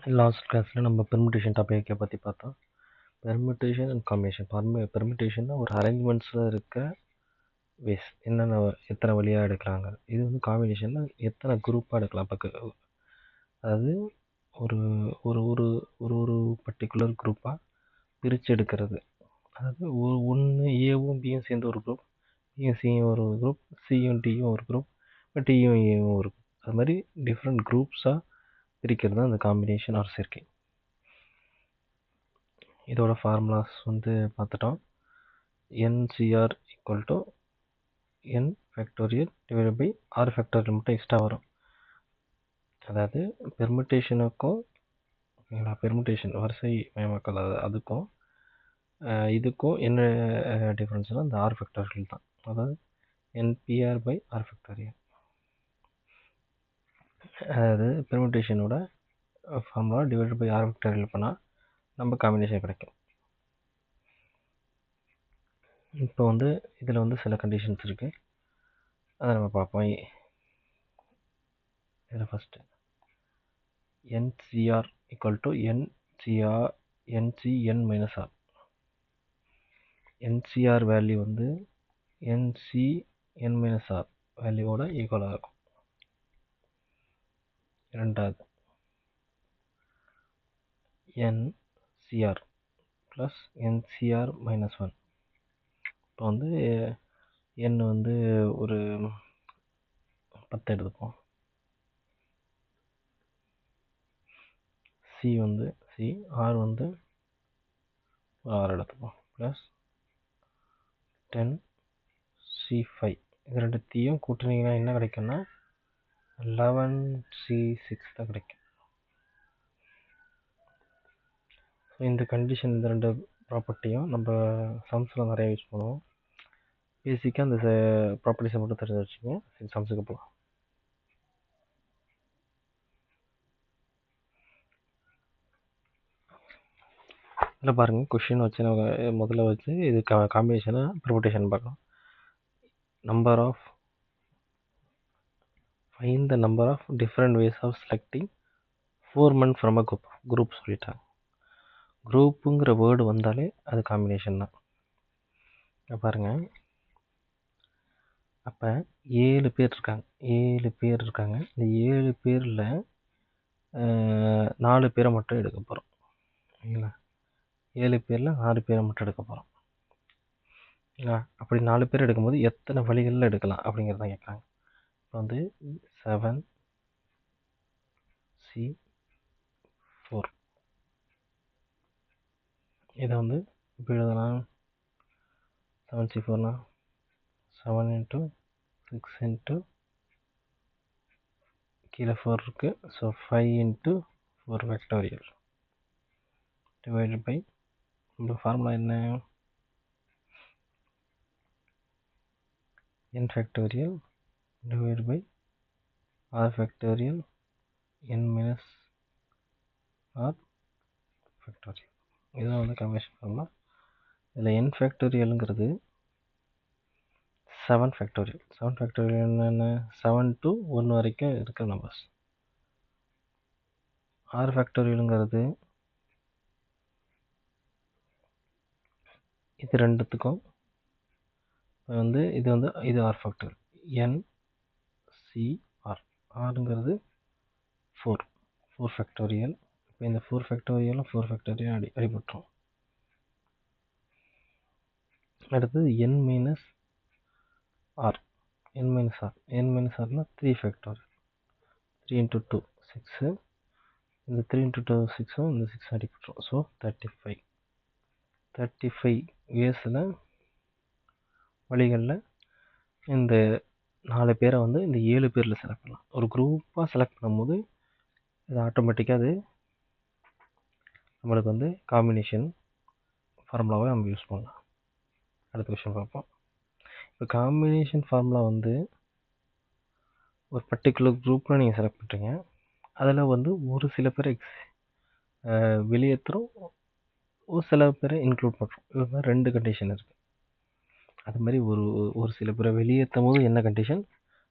Last கிளாஸில் நம்ம permutation டாப்பிக்கை பற்றி பார்த்தோம். Permutation and combination. பெர்முடேஷன்னா ஒரு அரேஞ்ச்மெண்ட்ஸில் இருக்க வேஸ் என்னென்ன எத்தனை வழியாக எடுக்கலாங்க. இது வந்து காம்பினேஷனில் எத்தனை குரூப்பாக எடுக்கலாம். அதாவது ஒரு ஒரு ஒரு ஒரு ஒரு பர்டிகுலர் குரூப்பாக பிரித்து எடுக்கிறது. அதாவது ஒன்று ஏவும் பியும் சேர்ந்து ஒரு குரூப், பியும் சியும் ஒரு குரூப், சியும் டியும் ஒரு குரூப், டியும் ஏவும் ஒரு குரூப். அது மாதிரி டிஃப்ரெண்ட் குரூப்ஸாக பிரிக்கிறது தான் அந்த காம்பினேஷன் ஆர் சேர்க்கை. இதோட ஃபார்முலாஸ் வந்து பார்த்துட்டோம். NCR = n factorial divided by r factorial மட்டும் எக்ஸ்ட்ரா வரும். அதாவது பெர்முடேஷனுக்கும் ஓகேங்களா, பெர்முடேஷன் வரிசை மயமாக்கல் அதுக்கும் இதுக்கும் என்ன டிஃப்ரென்ஸ்னால் அந்த r ஃபேக்டோரியல் தான். அதாவது NPR பை r ஃபேக்டோரியல். அதாவது பெர்முடேஷனோட formula divided by r factorial பண்ணால் நம்ம காம்பினேஷன் கிடைக்கும். இப்போ வந்து இதில் வந்து சில கண்டிஷன்ஸ் இருக்குது, அதை நம்ம பார்ப்போம். இதில் first NCR = NCN - R. NCR value வந்து NCN - R வேல்யூவோட ஈக்குவலாக இருக்கும். இரண்டாவது NCR + NCR - 1. இப்போ வந்து n வந்து ஒரு 10 எடுத்துப்போம். R வந்து 6 எடுத்துப்போம். Plus 10 C5. இது ரெண்டுத்தையும் கூட்டினீங்கன்னா என்ன கிடைக்கும்னா 11 C6 தான் கிடைக்கும். ஸோ இந்த கண்டிஷன், இந்த ரெண்டு ப்ராப்பர்ட்டியும் நம்ம சம்ஸில் நிறைய யூஸ் பண்ணுவோம். பேசிக்காக அந்த ப்ராப்பர்ட்டிஸை மட்டும் தெரிஞ்சு வச்சுக்கோங்க. சரி, சம்ஸுக்கு போகலாம். இதில் பாருங்கள், கொஷின் வச்சு நம்ம முதல்ல வச்சு இது காம்பினேஷனை பெர்முடேஷன் பார்க்கலாம். find the number of different ways of selecting 4 men from a group சொல்லிட்டாங்க. குரூப்புங்கிற வேர்டு வந்தாலே அது காம்பினேஷன் தான். பாருங்க, அப்போ 7 பேர் இருக்காங்க. இந்த 7 பேரில் 4 பேரை மட்டும் எடுக்க போகிறோம். சரிங்களா, 7 பேரில் 4 பேரை மட்டும் எடுக்க போகிறோம். அப்படி 4 பேர் எடுக்கும்போது எத்தனை வழிகளில் எடுக்கலாம் அப்படிங்கிறதான் கேட்குறாங்க. இப்போ வந்து 7 C4 இதை வந்து இப்போ எழுதலாம். 7 C4னா 7 × 6 கீழே 4 இருக்கு. ஸோ 5 × 4 ஃபேக்டோரியல் டிவைடட் பை நம்ம ஃபார்முலா என்ன, n factorial divided by r factorial n - r factorial. இதுதான் வந்து காம்பினேஷன் ஃபார்முலா. இதில் n ஃபேக்டோரியலுங்கிறது 7 ஃபேக்டோரியல். 7 ஃபேக்டோரியல் என்னென்ன, 7 to 1 வரைக்கும் இருக்கிற நம்பர்ஸ். r ஃபேக்டோரியலுங்கிறது இது ரெண்டுத்துக்கும் வந்து இது r ஃபேக்டோரியல் NCR. ஆறுங்கிறது 4 ஃபேக்டோரியல். இப்போ இந்த 4 ஃபேக்டோரியலும் 4 ஃபேக்டோரியல் அடிபட்டுரும். அடுத்தது n - r. n-rனா 3 ஃபேக்டோரியல். 3 × 2 6. இந்த 3 × 2 6ம் இந்த 6 அடிபட்டுரும். ஸோ 35 வேஸில் வழிகளில் இந்த 4 பேரை வந்து இந்த 7 பேரில் செலக்ட் பண்ணலாம். ஒரு குரூப்பாக செலக்ட் பண்ணும்போது இது ஆட்டோமேட்டிக்காக அது நம்மளுக்கு வந்து காம்பினேஷன் ஃபார்முலாவை நம்ம யூஸ் பண்ணலாம். அடுத்த விஷயம் பார்ப்போம். இப்போ காம்பினேஷன் ஃபார்முலா வந்து ஒரு பர்டிகுலர் குரூப்பில் நீங்கள் செலக்ட் பண்ணுறீங்க. அதில் வந்து ஒரு சில பேரை வெளியேற்றுறோம், ஒரு சில பேரை இன்க்ளூட் பண்ணுறோம். இது மாதிரி 2 கண்டிஷன் இருக்குது. அது மாதிரி ஒரு சில பேரை வெளியேற்றும் போது என்ன கண்டிஷன்,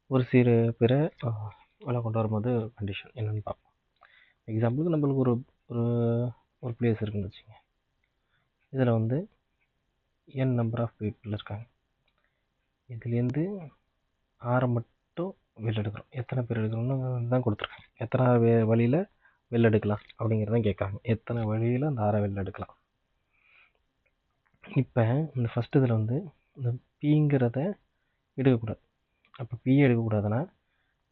ஒரு சில பேரை கொண்டு வரும்போது கண்டிஷன் என்னென்னு பார்ப்போம். எக்ஸாம்பிளுக்கு நம்மளுக்கு ஒரு ஒரு ஒரு பிளேஸ் இருக்குன்னு வச்சுங்க. இதில் வந்து n நம்பர் ஆஃப் பீப்புள் இருக்காங்க. இதுலேருந்து ஆரை மட்டும் வெளில எடுக்கிறோம். எத்தனை பேர் எடுக்கிறோம்னு தான் கொடுத்துருக்காங்க. எத்தனை வழியில் வெளில எடுக்கலாம் அப்படிங்கிறதான் கேட்குறாங்க. எத்தனை வழியில் அந்த ஆரை வெளில எடுக்கலாம். இப்போ இந்த ஃபஸ்ட்டு இதில் வந்து இந்த பிங்கிறத எடுக்கக்கூடாது. அப்போ பியை எடுக்கக்கூடாதுன்னா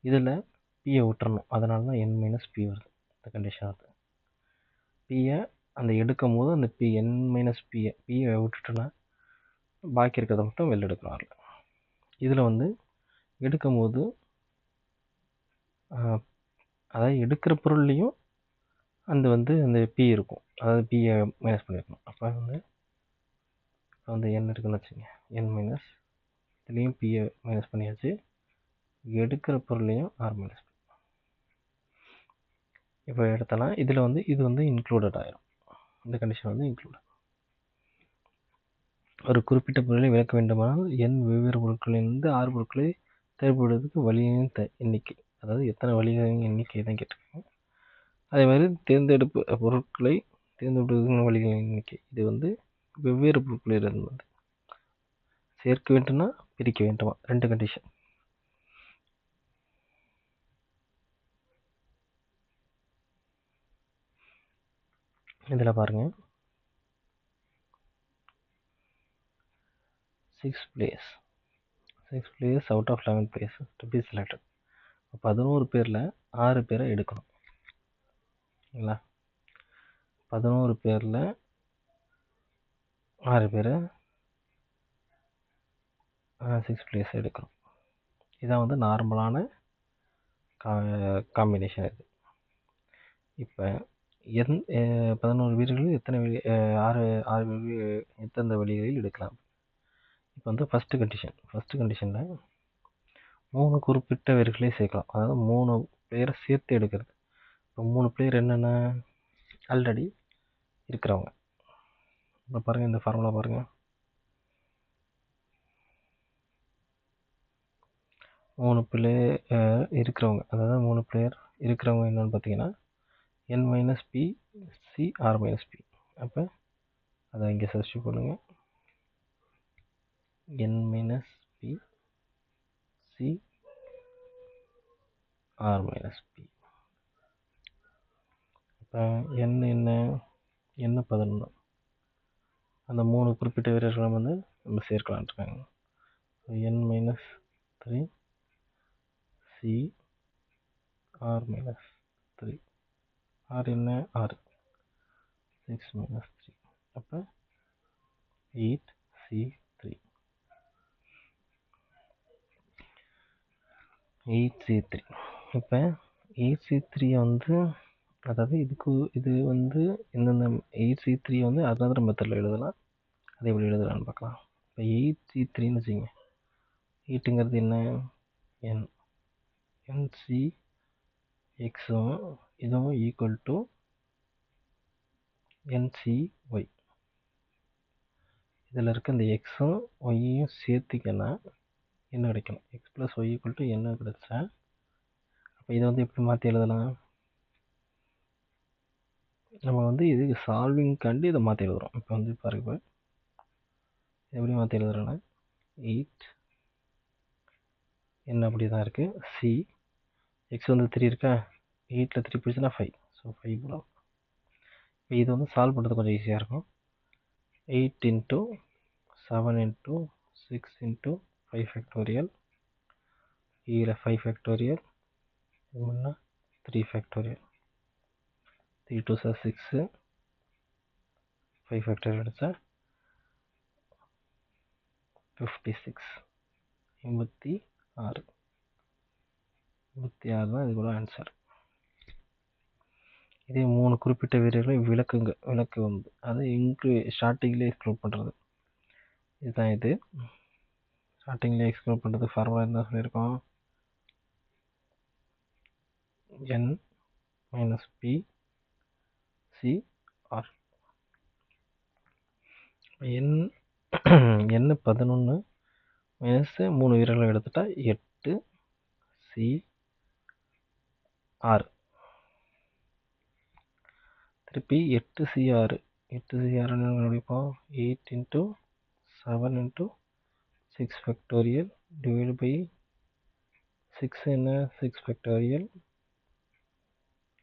இதில் பியை விட்டுறணும். அதனால தான் n மைனஸ் பி வருது. இந்த கண்டிஷன் வருது. பியை அந்த எடுக்கும் போது அந்த n மைனஸ் பியை விட்டுட்டோன்னா பாக்கி இருக்கிறத மட்டும் வெளில எடுக்கிறோம். இதில் வந்து எடுக்கும் போது அதாவது எடுக்கிற பொருள்லேயும் அந்த பி இருக்கும். அதாவது பியை மைனஸ் பண்ணியிருக்கணும். அப்போ வந்து n இருக்குன்னு வச்சுங்க. n மைனஸ் இதுலேயும் பியை மைனஸ் பண்ணியாச்சு. எடுக்கிற பொருளையும் ஆர் மைனஸ். இப்போ எடுத்தலாம் இதில் வந்து இது வந்து இன்க்ளூடட் ஆயிரும். இந்த கண்டிஷன் வந்து இன்க்ளூட். ஒரு குறிப்பிட்ட பொருளை விளக்க வேண்டுமானால் n வெவ்வேறு பொருட்களிலிருந்து 6 பொருட்களை தேர்வுபடுவதற்கு வழியின் எண்ணிக்கை, அதாவது எத்தனை வழிகளின் எண்ணிக்கை தான் கேட்டிருக்காங்க. அதே மாதிரி தேர்ந்தெடுப்பு பொருட்களை தேர்ந்தெடுப்பதற்கு வழிகளின் எண்ணிக்கை. இது வந்து வெவ்வேறு பொருட்களில் இருந்து சேர்க்க வேண்டுமா பிரிக்க வேண்டுமா, 2 கண்டிஷன். இதில் பாருங்கள், 6 players out of 11 places to be selected. 11 பேரில் 6 பேரை எடுக்கணும். இல்லைங்களா? 11 பேரில் 6 பேரை 6 players எடுக்கணும். இதான் வந்து நார்மலான காம்பினேஷன் இது. இப்போ 11 வீரர்கள் எத்தனை எத்தனை வழிகளில் எடுக்கலாம். இப்போ வந்து ஃபஸ்ட்டு கண்டிஷனில் 3 குறிப்பிட்ட வீரர்களே சேர்க்கலாம். அதாவது 3 பிளேயரை சேர்த்து எடுக்கிறது. இப்போ 3 பிளேயர் என்னென்ன ஆல்ரெடி இருக்கிறவங்க. இப்போ பாருங்கள், இந்த ஃபார்முலா பாருங்கள். 3 பிளேயர் இருக்கிறவங்க, அதாவது 3 பிளேயர் இருக்கிறவங்க என்னென்னு பார்த்தீங்கன்னா n minus P C R minus P. அப்போ அதை இங்கே சப்ஸ்டிட்யூட் பண்ணுங்கள். n minus P C R minus P. இப்போ என்ன 11. அந்த 3 குறிப்பிட்ட வீரர்களை வந்து நம்ம சேர்க்கலான் இருக்காங்க. n minus 3 C R minus 3. R என்ன 6, 6 மைனஸ் 3. அப்போ 8 சி 3. 8 சி 3. இப்போ 8 சி 3 வந்து, அதாவது இது வந்து எந்தெந்த 8 சி 3 வந்து அதர் மெத்தடில் எழுதலாம். அதை எப்படி எழுதலான்னு பார்க்கலாம். இப்போ 8 சி 3ன்னு வச்சுங்க. 8ங்கிறது என்ன, என்சி எக்ஸும் இதுவும் ஈக்குவல் டு என்சி ஒய். இதில் இருக்க இந்த எக்ஸும் ஒய்யையும் சேர்த்திக்கன்னா என்ன கிடைக்கணும், X plus Y equal to என்ன கிடைச்சா. அப்போ இதை வந்து எப்படி மாற்றி எழுதலாம், நம்ம வந்து இதுக்கு சால்விங்காண்டி இதை மாற்றி எழுதுகிறோம். இப்போ வந்து பாருங்க, எப்படி மாற்றி எழுதுறோன்னா 8 என்ன அப்படி தான் இருக்குது. சி எக்ஸ் வந்து 3 இருக்கா, 8ல் 3 போச்சுன்னா 5. ஸோ 5 போடும். இப்போ இது வந்து சால்வ் பண்ணுறது கொஞ்சம் ஈஸியாக இருக்கும். 8 இன்ட்டு 7 இன்ட்டு 6 இன்ட்டு 5 ஃபேக்டோரியல். இதில் 5 ஃபேக்டோரியல் முன்னா 3 ஃபேக்டோரியல். 3 2 சார் 6, 5 ஃபேக்டோரியல் எடுத்தா 56. 86. 86 தான் இது கூட ஆன்சர். இதே 3 குறிப்பிட்ட வீரர்களை விளக்கு வந்து அதை ஸ்டார்டிங்லேயே எக்ஸ்க்ளூட் பண்ணுறது. இதுதான் இது ஸ்டார்டிங்லேயே எக்ஸ்க்ளூட் பண்ணுறது. ஃபார்முலா என்ன சொல்லியிருக்கோம், n minus P C R. n 11 minus 3 வீரர்களை எடுத்துட்டா 8 சி ஆர். திருப்பி 8C6 8C6 முடிப்போம் 8 × 7 × 6 ஃபேக்டோரியல் டிவைட் பை 6 என்ன 6 ஃபேக்டோரியல்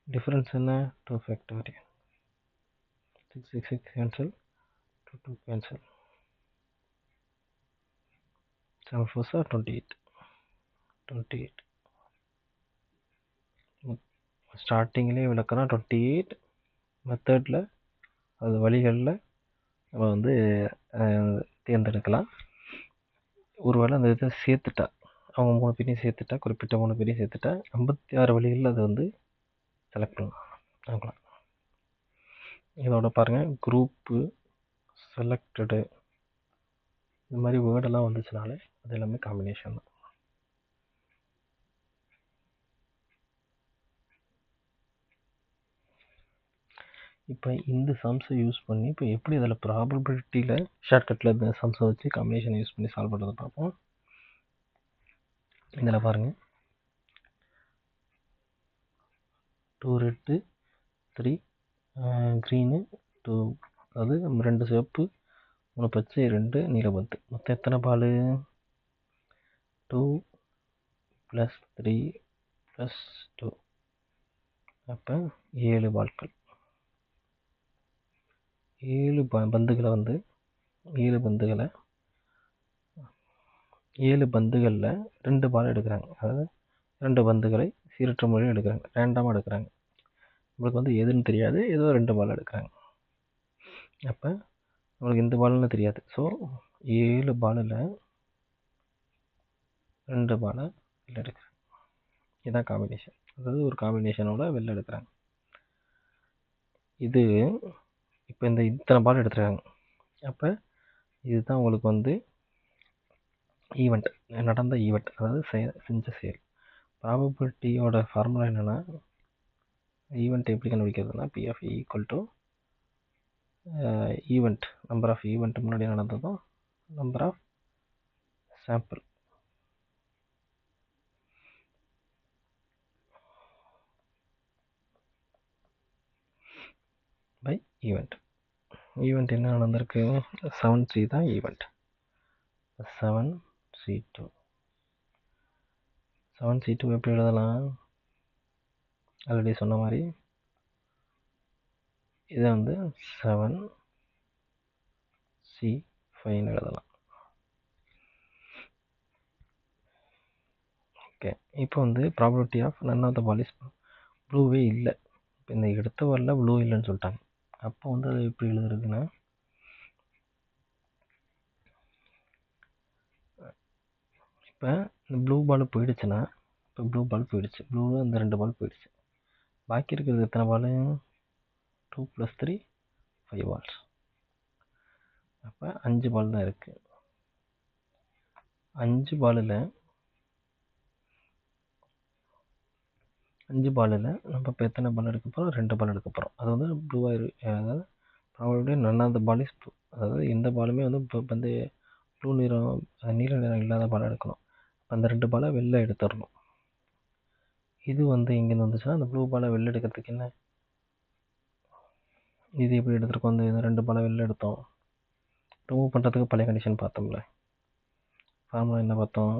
டிஃபரன்ஸ் என்ன 2 ஃபேக்டோரியல் 6 6 கேன்சல் 2 2 கேன்சல் 7 4 are 28 ஸ்டார்டிங்லேயே விளக்குறோம் 28 மெத்தடில் அது வழிகளில் நம்ம வந்து தேர்ந்தெடுக்கலாம். ஒருவேளை அந்த இதை சேர்த்துட்டா அவங்க 3 பேரையும் சேர்த்துட்டா குறிப்பிட்ட 3 பேரையும் சேர்த்துட்டா 56 வழிகளில் அதை வந்து செலக்ட் பண்ணலாம். இதோட பாருங்கள் குரூப்பு செலக்டடு இந்த மாதிரி வேர்டெல்லாம் வந்துச்சுனாலே அது எல்லாமே காம்பினேஷன் தான். இப்போ இந்த சம்ஸை யூஸ் பண்ணி இப்போ எப்படி அதில் ப்ராபபிலிட்டியில் ஷார்ட்கட்டில் இந்த சம்ஸை வச்சு காம்பினேஷன் யூஸ் பண்ணி சால்வ் பண்ணுறதை பார்ப்போம். இதில் பாருங்கள் 2 ரெட்டு 3 க்ரீனு 2 அதாவது 2 சிவப்பு 3 பச்சை 2 நீலப்பந்து மொத்தம் எத்தனை பால் 2 + 3 + 2 அப்போ 7 பால்கள் 7 பந்துகளை வந்து 7 பந்துகளில் 2 பால் எடுக்கிறாங்க. அதாவது 2 பந்துகளை சீரற்ற முறையில் எடுக்கிறாங்க, ரேண்டமாக எடுக்கிறாங்க. நம்மளுக்கு வந்து எதுன்னு தெரியாது, ஏதோ 2 பால் எடுக்கிறாங்க. அப்போ நம்மளுக்கு இந்த பால்னு தெரியாது. ஸோ 7 பாலில் 2 பாலை வெளில எடுக்கிறாங்க. இதுதான் காம்பினேஷன். அதாவது ஒரு காம்பினேஷனோட வெளில எடுக்கிறாங்க. இது இப்போ இந்த இத்தனை பால் எடுத்துருக்காங்க. அப்போ இதுதான் உங்களுக்கு வந்து ஈவெண்ட், நடந்த ஈவெண்ட், அதாவது செஞ்ச செயல். ப்ராபபிலிட்டியோட ஃபார்முலா என்னென்னா ஈவெண்ட் எப்படி கண்டுபிடிக்கிறதுனா P(e) event number of event முன்னாடி நடந்ததும் number of sample by event. Event என்ன நடந்திருக்கு 7C தான் ஈவெண்ட். 7C2 எப்படி எழுதலாம்? ஆல்ரெடி சொன்ன மாதிரி இதை வந்து 7C5 எழுதலாம். ஓகே, இப்போ வந்து probability of none of the ball is ப்ளூவே இல்லை. இப்போ இந்த எடுத்த வரல ப்ளூ இல்லைன்னு சொல்லிட்டாங்க. அப்போ வந்து அது எப்படி எழுதுறதுன்னா இப்போ இந்த ப்ளூ பால் போயிடுச்சுன்னா இப்போ ப்ளூ இந்த 2 பால் போயிடுச்சு. பாக்கி இருக்கிறது எத்தனை பால் 2 + 3 5 பால்ஸ். அப்போ 5 பால் தான் இருக்குது. 5 பாலில் நம்ம இப்போ எத்தனை பால் எடுக்க போகிறோம் 2 பால் எடுக்க போகிறோம். அது வந்து ப்ளூவாக அதாவது probability none of the ball is blue. அதாவது எந்த பாலுமே வந்து இப்போ வந்து ப்ளூ நிறம் நீல நிறம் இல்லாத பால் எடுக்கணும். அந்த 2 பாலை வெளில எடுத்துடணும். இது வந்து எங்கேருந்து வந்துச்சுன்னா அந்த ப்ளூ பாலை வெளில எடுக்கிறதுக்கு என்ன இது எப்படி எடுத்துருக்கோம்? இந்த 2 பாலை வெளில எடுத்தோம். ரிமூவ் பண்ணுறதுக்கு பழைய கண்டிஷன் பார்த்தோம்ல, ஃபார்முலா என்ன பார்த்தோம்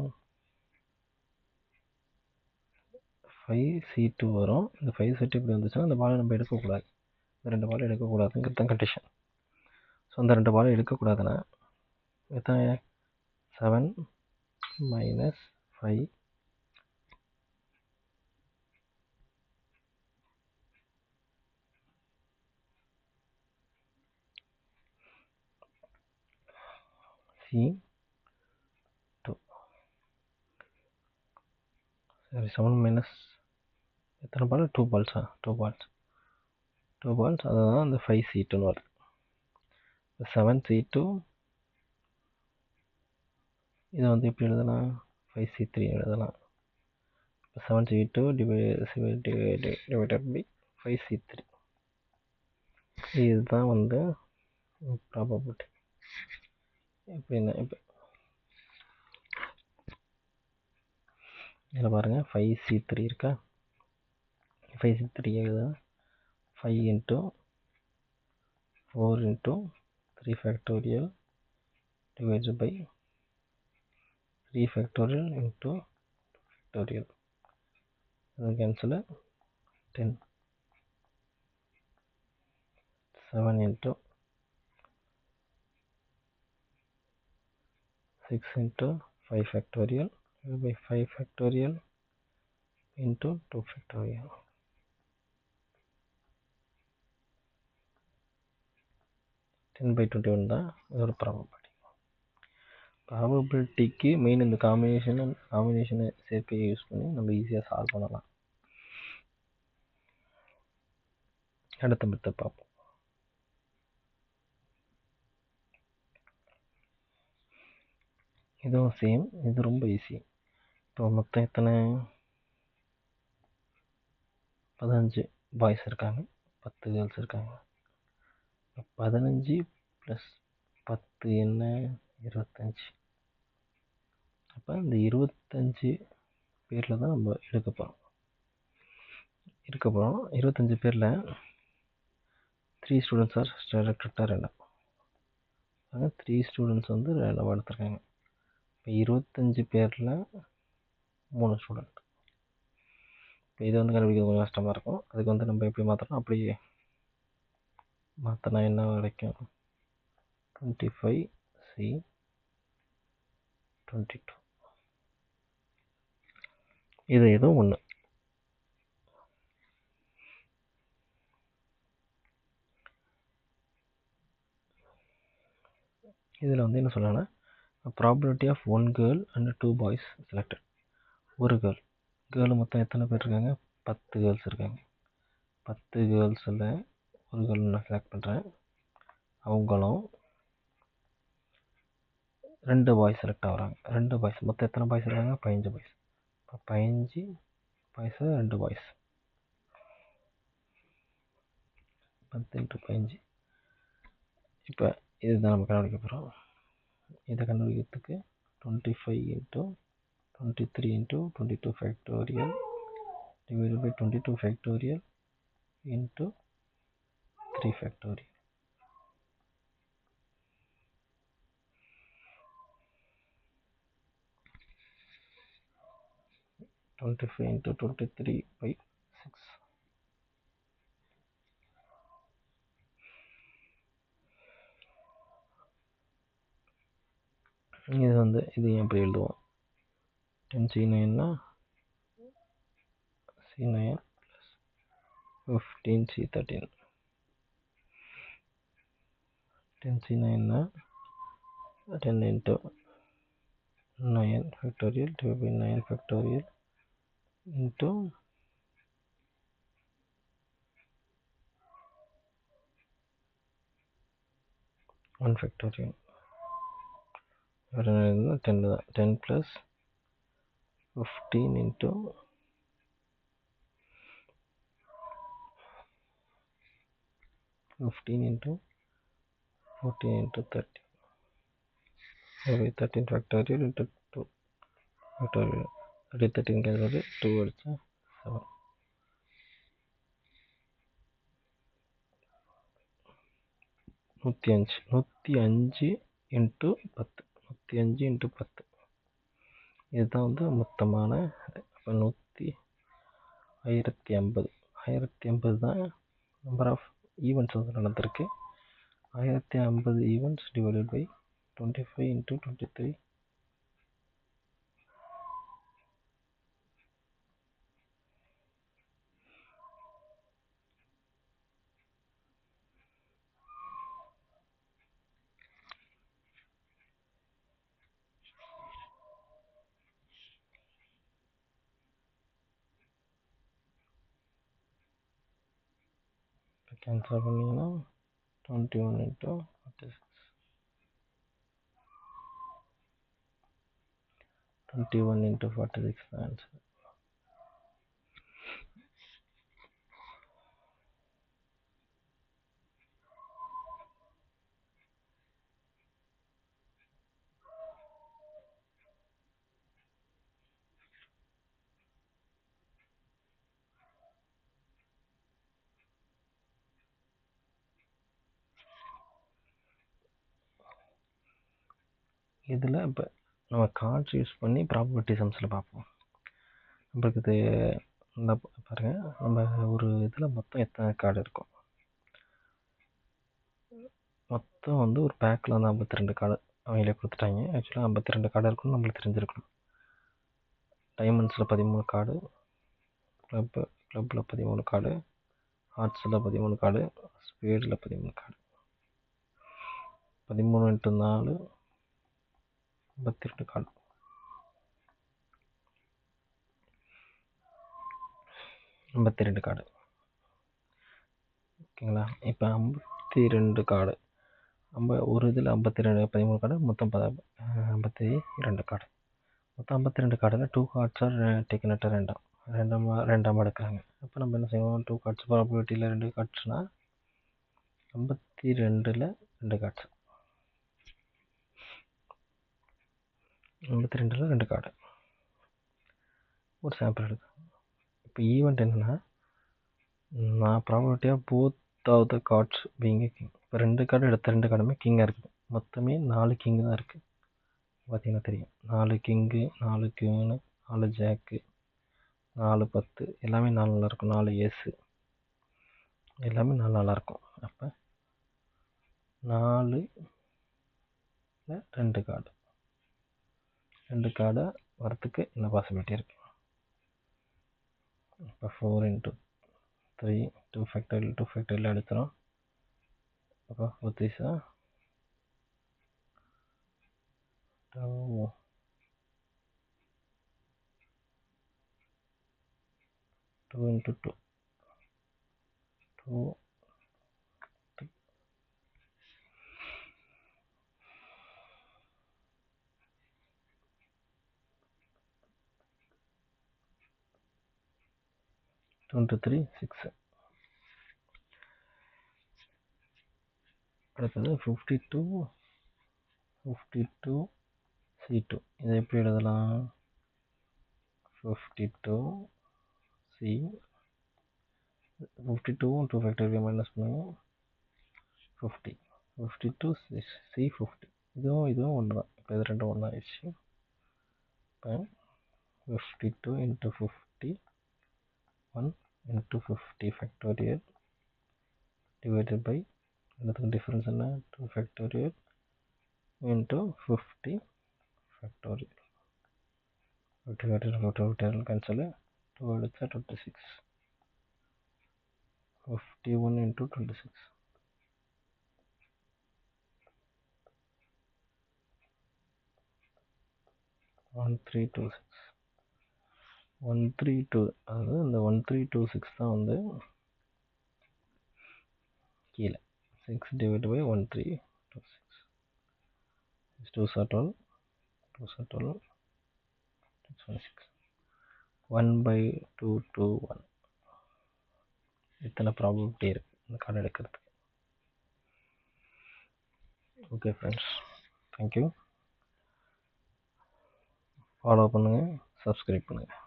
5C2 வரும். இந்த 5C2 இப்படி வந்துச்சுன்னா அந்த பாலை நம்ம எடுக்கக்கூடாது. இந்த 2 பாலை எடுக்கக்கூடாதுங்கிறது தான் கண்டிஷன். ஸோ அந்த 2 பாலை எடுக்கக்கூடாதுன்னா எத்தனை 7 - 5 C2 சரி 7 - எத்தனை பால் 2 பால்ஸா 2 பால்ஸ் அதுதான் அந்த 5C2ன்னு வருது. 7C2 இதை வந்து எப்படி எழுதலாம் 5C3 எழுதலாம். 7C2 டிவைடட் பை 5C3 இதுதான் வந்து ப்ராபபிலிட்டி. எப்படின்னா இப்போ இதில் பாருங்கள் 5C3 இருக்கா 5C3 எழுத 5 × 4 into 3 factorial divided by 3 factorial into factorial. Cancel 10. 7 into 6 into 5 factorial by 5 factorial into 2 factorial. 10 by 21 தான் இதோட ப்ராபபிலிட்டி. ப்ராபபிலிட்டிக்கு மெயின் இந்த காம்பினேஷனை சேர்க்கையை யூஸ் பண்ணி நம்ம ஈஸியாக சால்வ் பண்ணலாம். அடுத்த மெத்தட் பார்ப்போம். இதுவும் சேம், இது ரொம்ப ஈஸி. இப்போ மொத்தம் எத்தனை 15 பாய்ஸ் இருக்காங்க, 10 கேர்ள்ஸ் இருக்காங்க. 15 + 10 என்ன 25. அப்போ இந்த 25 பேரில் தான் நம்ம இருக்க போகிறோம். 25 பேரில் 3 ஸ்டூடெண்ட்ஸ் ஆர் கரெக்டாக ரேண்டம். 3 ஸ்டூடெண்ட்ஸ் வந்து ரேண்டமாக எடுத்துருக்காங்க. இப்போ 25 பேரில் 3 ஸ்டூடெண்ட். இப்போ இதை வந்து கண்டுபிடிக்கிறது கொஞ்சம் கஷ்டமாக இருக்கும். அதுக்கு வந்து நம்ம எப்படி மாற்றணும், அப்படியே மாற்றினா என்ன கிடைக்கும், 25C 22. இது ஏதோ ஒன்று. இதில் வந்து என்ன சொல்லலாம்னா, probability of 1 girl and 2 boys selected. ஒரு கேர்ள் மொத்தம் எத்தனை பேர் இருக்காங்க, 10 கேர்ள்ஸ் இருக்காங்க. 10 கேர்ள்ஸில் ஒரு கேர்ள் நான் செலக்ட் பண்ணுறேன். அவங்களும் 2 பாய்ஸ் செலக்ட் ஆகுறாங்க. 2 பாய்ஸ் மொத்தம் எத்தனை பாய்ஸ் இருக்காங்க, 15 பாய்ஸ். இப்போ 15 பாய்ஸு 2 பாய்ஸ், 10 × 15. இப்போ இதுதான் நம்ம கண்டுபிடிக்க போகிறோம். இதை கண்டுபிடிக்கிறதுக்கு 25 × 23 × 22 factorial divided by 22 factorial into 3 factorial. into 23 by 6. இது வந்து இது எப்படி எழுதுவோம், 10C9 C9 + 15C13. 10C9 10 into 9 factorial divided by 9 factorial into 1 factorial. 10 plus 15 into 14 into 30. 13 factorial into 2 factorial. 13 cancel 2 அடிச்சா 7. 105 into 10. 105 into 10. இதுதான் வந்து மொத்தமான. அப்போ 1050 தான் நம்பர் ஆஃப் ஈவெண்ட்ஸ் வந்து நடந்திருக்கு. 1050 events divided by 25 into 23. Cancel பண்ணிங்கன்னா 21 into 46. 21 into 46 தான் ஆன்சர். இதில் இப்போ நம்ம கார்ட்ஸ் யூஸ் பண்ணி ப்ராபபிலிட்டி சம்ஸில் பார்ப்போம். நம்மளுக்கு இது இந்த பாருங்கள், நம்ம ஒரு இதில் மொத்தம் எத்தனை கார்டு இருக்கும். மொத்தம் வந்து ஒரு பேக்கில் வந்து 52 கார்டு அவங்களே கொடுத்துட்டாங்க. ஆக்சுவலாக 52 கார்டு இருக்குன்னு நம்மளுக்கு தெரிஞ்சிருக்கணும். டைமண்ட்ஸில் 13 கார்டு, கிளப்பில் 13 கார்டு, ஹார்ட்ஸில் 13 கார்டு, ஸ்பேடில் 13 கார்டு. 13 × 4 52 கார்டு. கார்டு ஓகேங்களா. இப்போ 52 கார்டு, நம்ம ஒரு இதில் 13 கார்டு, மொத்தம் 52 கார்டு. மொத்தம் 52 கார்டில் 2 கார்ட்ஸ் ஆர் டேக்கன் அட் ரெண்டாம் எடுக்கிறாங்க. அப்போ நம்ம என்ன செய்வோம், 2 கார்ட்ஸ் ப்ராபபிலிட்டியில் 2 கார்ட்ஸ்னால் 52ல் 2 கார்ட்ஸ், 52ல் 2 கார்டு ஒரு சாம்பிள் எடுக்கும். இப்போ ஈவெண்ட் என்னென்னா, நான் ப்ராபபிலிட்டியாக both of the cards being king. இப்போ 2 கார்டு எடுத்த 2 கார்டுமே கிங்காக இருக்குது. மொத்தமே 4 கிங்கு தான் இருக்குது. பார்த்தீங்கன்னா தெரியும், 4 கிங்கு, 4 கியூனு, 4 ஜாக்கு, 4 10, எல்லாமே 4 நல்லாயிருக்கும். 4 ஏஸு, எல்லாமே 4 நல்லாயிருக்கும். அப்போ 4ல் 2 கார்டு, 2 கார்டை வரத்துக்கு என்ன பாசிபிலிட்டி இருக்குது. இப்போ 4 × 3 2 ஃபேக்டரியல் எடுத்துகிறோம். அப்போ 4 3 2 2 × 2 2 23 6. அடுத்தது 52 C2. இதை எப்படி எழுதலாம், 52 C, 52 2 ஃபேக்டரியல் மைனஸ் பண்ணுவோம், 50, 52 C 50. இதுவும் ஒன்று தான். இப்போ இது ரெண்டும் ஒன்றா ஆயிடுச்சு. இப்போ 52 × 50 1 × 50 ஃபேக்டோரியல் டிவைடட் பை, எல்லாத்துக்கும் டிஃப்ரென்ஸ் என்ன, 2 ஃபேக்டோரியல் × 50 ஃபேக்டோரியல். 50 ஃபேக்டோரியல் கேன்சல், 2 எடுத்தா 26, 51 × 26 1326. 132, அதாவது இந்த 1326 தான் வந்து கீழே 6 divide by 1326. 2s are 12, 2s are 12, 26, 1/221. இத்தனை ப்ராபபிலிட்டி இருக்குது இந்த கார்டு எடுக்கிறதுக்கு. Okay friends, thank you. ஃபாலோ பண்ணுங்கள், சப்ஸ்கிரைப் பண்ணுங்கள்.